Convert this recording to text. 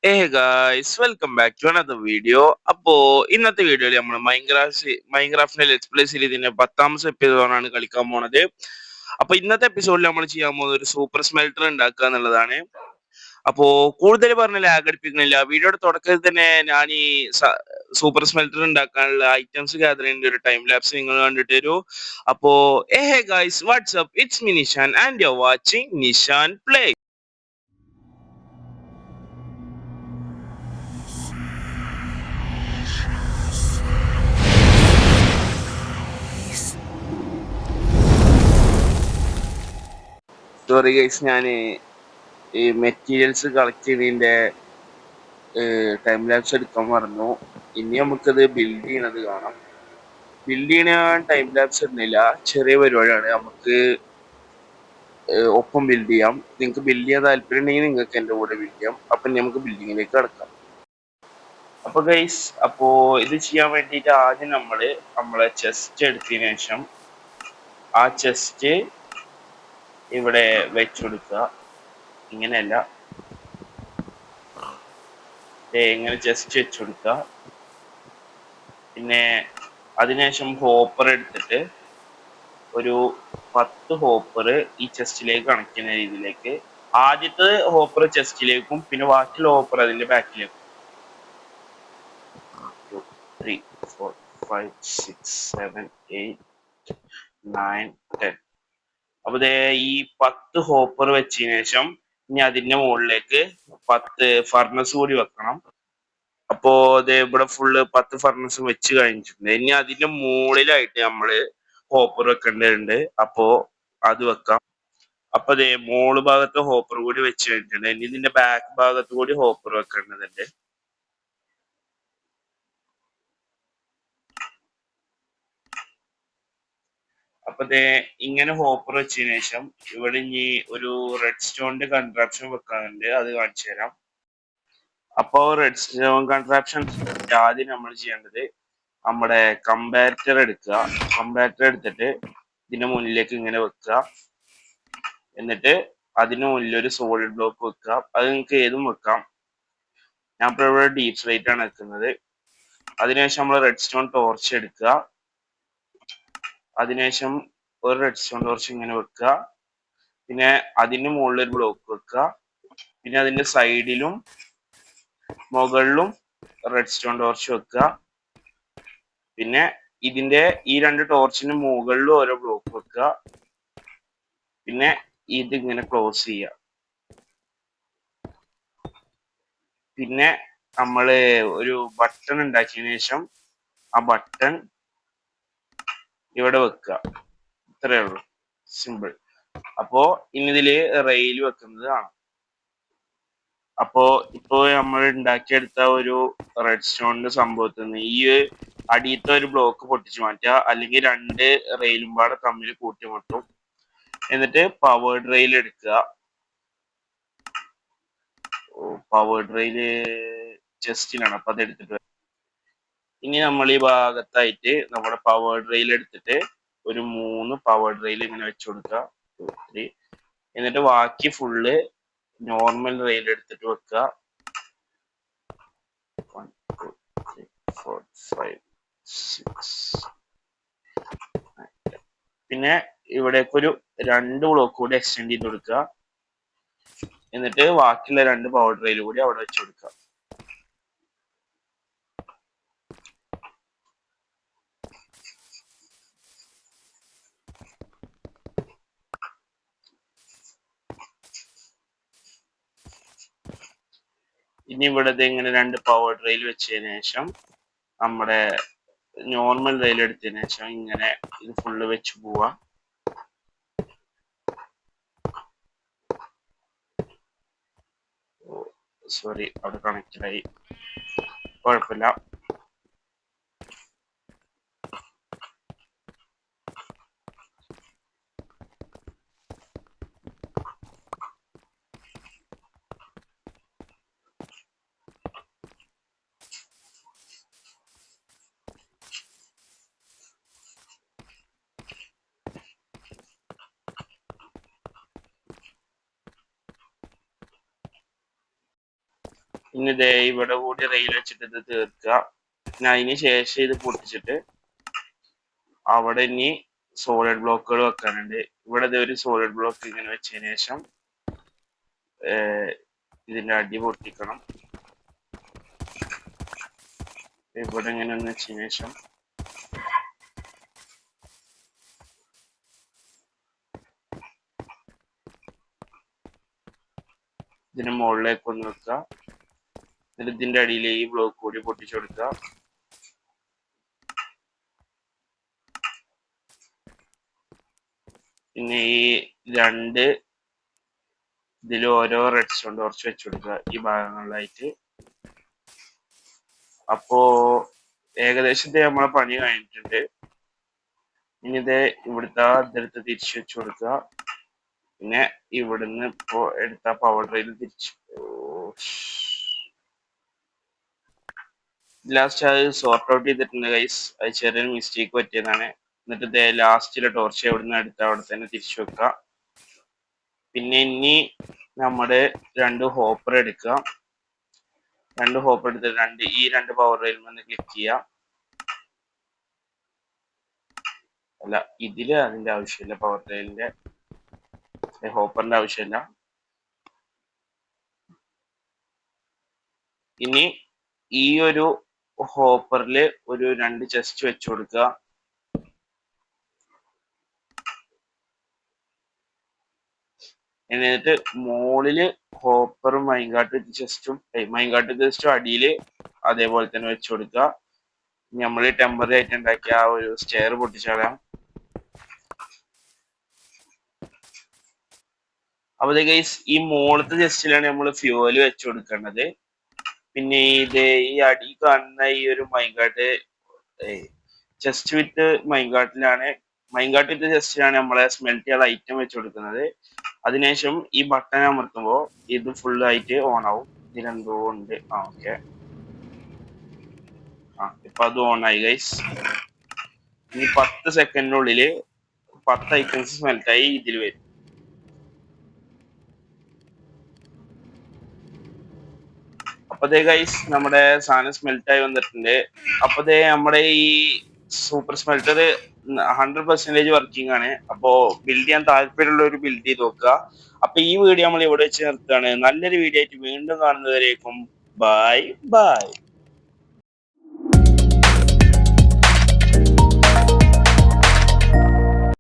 Hey guys, welcome back to another video. അപ്പോ ഇന്നത്തെ വീഡിയോയിൽ നമ്മൾ മൈൻക്രാഫ്റ്റിന്റെ ലെറ്റ്സ് പ്ലേ സീരീസിന്റെ 10ാമത്തെ എപ്പിസോഡാണ് കളിക്കാൻ പോണത്. അപ്പൊ ഇന്നത്തെ എപ്പിസോഡിൽ നമ്മൾ ചെയ്യാൻ പോകുന്നത് ഒരു സൂപ്പർ സ്മെൽറ്റർ ഉണ്ടാക്കുക എന്നുള്ളതാണ്. അപ്പോ കൂടുതൽ പറഞ്ഞ ലാഗ് അടിപ്പിക്കുന്നില്ല. വീഡിയോയുടെ തുടക്കത്തിൽ തന്നെ ഞാൻ ഈ സൂപ്പർ സ്മെൽറ്റർ ഉണ്ടാക്കാനുള്ള ഐറ്റംസ് ഗ്യാദർ ചെയ്യുന്ന ഒരു ടൈം ലാപ്സ് നിങ്ങൾ കണ്ടിട്ട് വരൂ. അപ്പോ hey guys, WhatsApp, it's me Nishan and you are watching Nishan play. Sorry guys, ഞാൻ ഈ മെറ്റീരിയൽസ് കളക്ട് ചെയ്യുന്നതിന്റെ ടൈം ലാപ്സ് എടുക്കാൻ പറഞ്ഞു. ഇനി നമുക്കത് ബിൽഡ് ചെയ്യണത് കാണാം. ബിൽഡ് ചെയ്യണ ടൈം ലാപ്സ് ഇടുന്നില്ല, ചെറിയ പരിപാടിയാണ്. നമുക്ക് ഒപ്പം ബിൽഡ് ചെയ്യാം. നിങ്ങൾക്ക് ബിൽഡ് ചെയ്യാൻ താല്പര്യം ഉണ്ടെങ്കിൽ നിങ്ങൾക്ക് എൻ്റെ കൂടെ ബിൽഡ് ചെയ്യാം. അപ്പം നമുക്ക് ബിൽഡിങ്ങിലേക്ക് കടക്കാം. അപ്പൊ ഗൈസ്, ഇത് ചെയ്യാൻ വേണ്ടിയിട്ട് ആദ്യം നമ്മളെ ചെസ്റ്റ് എടുത്തതിന് ശേഷം ആ ചെസ്റ്റ് ഇവിടെ വെച്ചു കൊടുക്കുക. ഇങ്ങനെയല്ല, ഇങ്ങനെ ചെസ്റ്റ് വെച്ചു കൊടുക്കുക. പിന്നെ അതിനുശേഷം ഹോപ്പർ എടുത്തിട്ട് ഒരു 10 ഹോപ്പർ ഈ ചെസ്റ്റിലേക്ക് കണക്ട് ചെയ്യുന്ന രീതിയിലേക്ക്. ആദ്യത്തെ ഹോപ്പർ ചെസ്റ്റിലേക്കും പിന്നെ ബാക്കിയുള്ള ഹോപ്പർ അതിന്റെ ബാക്കിലേക്കും. 2 3 4 5 6 7 8 9 10. അപ്പൊ ഈ 10 ഹോപ്പർ വെച്ചതിന് ശേഷം ഇനി അതിന്റെ മുകളിലേക്ക് 10 ഫർണസ് കൂടി വെക്കണം. അപ്പോ ഇവിടെ ഫുള്ള് 10 ഫർണസ് വെച്ച് കഴിഞ്ഞിട്ടുണ്ട്. ഇനി അതിന്റെ മുകളിലായിട്ട് നമ്മള് ഹോപ്പർ വെക്കേണ്ടതുണ്ട്. അപ്പോ അത് വെക്കാം. അപ്പൊ മോള് ഭാഗത്ത് ഹോപ്പർ കൂടി വെച്ച് കഴിഞ്ഞിട്ടുണ്ട്. ഇനി ഇതിന്റെ ബാക്ക് ഭാഗത്ത് കൂടി ഹോപ്പർ വെക്കേണ്ടതുണ്ട്. അപ്പൊ ഇങ്ങനെ ഹോപ്പർ വെച്ചതിന് ശേഷം ഇവിടെ ഇനി ഒരു റെഡ് സ്റ്റോണിന്റെ കൺട്രാപ്ഷൻ വെക്കാനുണ്ട്, അത് കാണിച്ചു തരാം. അപ്പോ റെഡ് സ്റ്റോൺ കൺട്രാപ്ഷൻ ആദ്യം നമ്മൾ ചെയ്യേണ്ടത് നമ്മുടെ കമ്പാരറ്റർ എടുക്കുക. കമ്പാരറ്റർ എടുത്തിട്ട് ഇതിന്റെ മുന്നിലേക്ക് ഇങ്ങനെ വെക്കുക. എന്നിട്ട് അതിന് മുന്നിൽ ഒരു സോളിഡ് ബ്ലോക്ക് വെക്കുക. അത് നിങ്ങൾക്ക് ഏതും വെക്കാം. ഞാൻ ഇപ്പോൾ ഇവിടെ ഡീപ് സ്ലൈറ്റ് ആണ് വെക്കുന്നത്. അതിനുശേഷം നമ്മൾ റെഡ് സ്റ്റോൺ ടോർച്ച് എടുക്കുക. അതിനുശേഷം ഒരു റെഡ് സ്റ്റോൺ ടോർച്ച് ഇങ്ങനെ വെക്കുക. പിന്നെ അതിന് മുകളിൽ ഒരു ബ്ലോക്ക് വെക്കുക. പിന്നെ അതിന്റെ സൈഡിലും മുകളിലും റെഡ് സ്റ്റോൺ ടോർച്ച് വെക്കുക. പിന്നെ ഇതിന്റെ ഈ 2 ടോർച്ചിന് മുകളിലും ഓരോ ബ്ലോക്ക് വെക്കുക. പിന്നെ ഇതിങ്ങനെ ക്ലോസ് ചെയ്യുക. പിന്നെ നമ്മള് ഒരു ബട്ടൺ ഉണ്ടാക്കിയതിനു ശേഷം ആ ബട്ടൺ ഇവിടെ വെക്കുക. ഇത്രയേ ഉള്ളൂ, സിമ്പിൾ. അപ്പോ ഇനി ഇതില് റെയിൽ വെക്കുന്നത് കാണാം. അപ്പോ നമ്മൾ ഉണ്ടാക്കിയെടുത്ത ഒരു റെഡ് സ്റ്റോണിന്റെ സംഭവത്തിൽ നിന്ന് ഈ അടിയത്തെ ഒരു ബ്ലോക്ക് പൊട്ടിച്ചു മാറ്റുക, അല്ലെങ്കിൽ 2 റെയിലും പാടെ തമ്മിൽ കൂട്ടിമുട്ടും. എന്നിട്ട് പവേർഡ് റെയിൽ എടുക്കുക. പവേർഡ് റെയില് ചെസ്റ്റിലാണ്, അപ്പൊ അത് എടുത്തിട്ട് ഇനി നമ്മൾ ഈ ഭാഗത്തായിട്ട് നമ്മുടെ പവേർഡ് റെയിൽ എടുത്തിട്ട് ഒരു 3 പവേർഡ് റെയിൽ ഇങ്ങനെ വെച്ചു കൊടുക്കുക. 2 3. എന്നിട്ട് ബാക്കി ഫുള്ള് നോർമൽ റെയിൽ എടുത്തിട്ട് വെക്കുക. 1 2 3 4 5 6 9. പിന്നെ ഇവിടേക്ക് ഒരു 2 ബ്ലോക്ക് കൂടി എക്സ്റ്റെൻഡ് ചെയ്ത് കൊടുക്കുക. എന്നിട്ട് ബാക്കിയുള്ള 2 പവേർഡ് റെയിൽ കൂടി അവിടെ വെച്ച് കൊടുക്കുക. ഇനി ഇവിടെ ഇങ്ങനെ 2 പവേർഡ് റെയിൽ വെച്ചതിന് ശേഷം നമ്മുടെ നോർമൽ റെയിൽ എടുത്തതിന് ശേഷം ഇങ്ങനെ ഇത് ഫുള്ള് വെച്ച് പോവാ. സോറി, അവിടെ കണക്റ്റഡ് ആയി, കുഴപ്പമില്ല. ഇനി ഇതേ ഇവിടെ കൂടി റെയിൽ വെച്ചിട്ട് ഇത് തീർക്കുക. പിന്നെ അതിന് ശേഷം ഇത് പൊട്ടിച്ചിട്ട് അവിടെ ഇനി സോളിഡ് ബ്ലോക്കുകൾ വെക്കാനുണ്ട്. ഇവിടെ ഒരു സോളിഡ് ബ്ലോക്ക് ഇങ്ങനെ വെച്ചതിന് ശേഷം ഇതിന്റെ അടി പൊട്ടിക്കണം. ഇവിടെ ഇങ്ങനെ ഒന്ന് വെച്ചതിന് ശേഷം ഇതിന് മുകളിലേക്ക് ഒന്ന് വെക്കുക. എന്നിട്ട് ഇതിന്റെ അടിയിൽ ഈ ബ്ലോക്ക് കൂടി പൊട്ടിച്ചു കൊടുക്കുക. പിന്നെ ഈ രണ്ട് ഇതിൽ ഓരോ റെഡ് സ്റ്റോൺ ടോർച്ച് വെച്ചു കൊടുക്കുക ഈ ഭാഗങ്ങളിലായിട്ട്. അപ്പോ ഏകദേശം നമ്മളെ പണി കഴിഞ്ഞിട്ടുണ്ട്. ഇനി ഇത് ഇവിടുത്തെ ഇതെടുത്ത് തിരിച്ചു വെച്ചു കൊടുക്കുക. പിന്നെ ഇവിടുന്ന് ഇപ്പോ എടുത്ത പവർ റെയിൽ തിരിച്ചു ലാസ്റ്റ് അത് സോർട്ട് ഔട്ട് ചെയ്തിട്ടുണ്ട് ഗൈസ്. അത് ചെറിയൊരു മിസ്റ്റേക്ക് പറ്റിയതാണ്. എന്നിട്ട് ഇത് ലാസ്റ്റിലെ ടോർച്ച് എവിടുന്ന് എടുത്ത് അവിടെ തന്നെ തിരിച്ചു വെക്കുക. പിന്നെ ഇനി നമ്മുടെ രണ്ട് ഹോപ്പർ എടുക്കുക. രണ്ട് ഹോപ്പർ എടുത്ത് ഈ രണ്ട് പവർ റെയിലിൽ നിന്ന് ക്ലിക്ക് ചെയ്യുക. അല്ല, ഇതില് അതിന്റെ ആവശ്യമില്ല, പവർ റെയിലിന്റെ ഹോപ്പറിന്റെ ആവശ്യമില്ല. ഇനി ഈ ഒരു ഹോപ്പറില് ഒരു രണ്ട് ചെസ്റ്റ് വെച്ചു കൊടുക്കുക. എന്നിട്ട് മുകളില് ഹോപ്പറും മൈൻകാട്ട് ചെസ്റ്റും അടിയില് അതേപോലെ തന്നെ വെച്ചു കൊടുക്കുക. നമ്മൾ ടെമ്പററി ആയിട്ട് ഉണ്ടാക്കിയ ആ ഒരു സ്റ്റെയർ പൊട്ടിച്ചളയാം. അപ്പൊ ഗൈസ് ഈ മുകളിലത്തെ ചെസ്റ്റിലാണ് നമ്മൾ ഫ്യൂവല് വെച്ചു കൊടുക്കേണ്ടത്. പിന്നെ ഈ അടി കാണുന്ന ഈ ഒരു മൈൻകാട്ട് ചെസ്റ്റ് വിത്ത് മൈൻകാട്ട് വിത്ത് ചെസ്റ്റിലാണ് നമ്മളെ സ്മെൽറ്റ് ചെയ്യാൻ ഐറ്റം വെച്ച് കൊടുക്കുന്നത്. അതിനുശേഷം ഈ ബട്ടൺ അമർത്തുമ്പോൾ ഇത് ഫുൾ ആയിട്ട് ഓൺ ആവും. ഇതിലെന്തോ ഉണ്ട്. ഓക്കെ, ഇപ്പൊ അത് ഓൺ ആയി ഗൈസ്. ഇനി 10 സെക്കൻഡിനുള്ളില് 10 ഐറ്റംസ് സ്മെൽറ്റായി ഇതിൽ വരും. അപ്പതേ ഗൈസ് നമ്മുടെ സാധനം സ്മെൽറ്റായി വന്നിട്ടുണ്ട്. അപ്പതേ നമ്മുടെ ഈ സൂപ്പർ സ്മെൽറ്റർ 100% വർക്കിംഗ് ആണ്. അപ്പോ ബിൽഡ് ചെയ്യാൻ താല്പര്യമുള്ള ഒരു ബിൽഡ് ചെയ്ത് നോക്കുക. അപ്പൊ ഈ വീഡിയോ നമ്മൾ ഇവിടെ വെച്ച് നിർത്തുകയാണ്. നല്ലൊരു വീഡിയോ ആയിട്ട് വീണ്ടും കാണുന്നവരേക്കും ബൈ ബൈ.